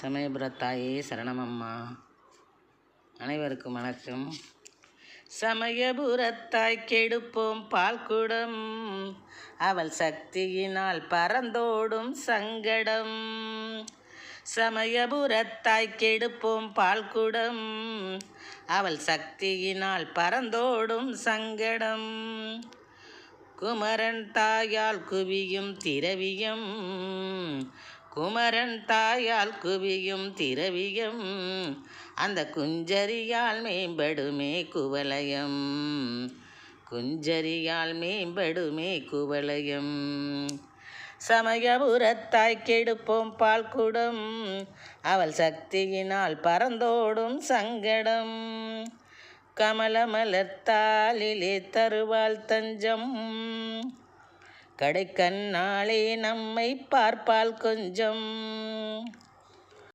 சமயபுரத்தாயே சரணமம்மா. அனைவருக்கும் வணக்கம். சமயபுரத்தாய் கெடுப்போம் பால்குடம், அவள் சக்தியினால் பறந்தோடும் சங்கடம். சமயபுரத்தாய் கெடுப்போம் பால்குடம், அவள் சக்தியினால் பறந்தோடும் சங்கடம். குமரன் தாயால் குவியும் திரவியம், குமரன் தாயால் குவியும் திரவியம், அந்த குஞ்சரியால் மேம்படுமே குவலயம், குஞ்சரியால் மேம்படுமே குவலயம். சமயபுரத்தாய் கெடுப்போம் பால்குடம், அவள் சக்தியினால் பறந்தோடும் சங்கடம். கமலமலர்த்தாலிலே தருவாள் தஞ்சம், கடைக்கண்ணாளே நம்மை பார்ப்பால் கொஞ்சம்.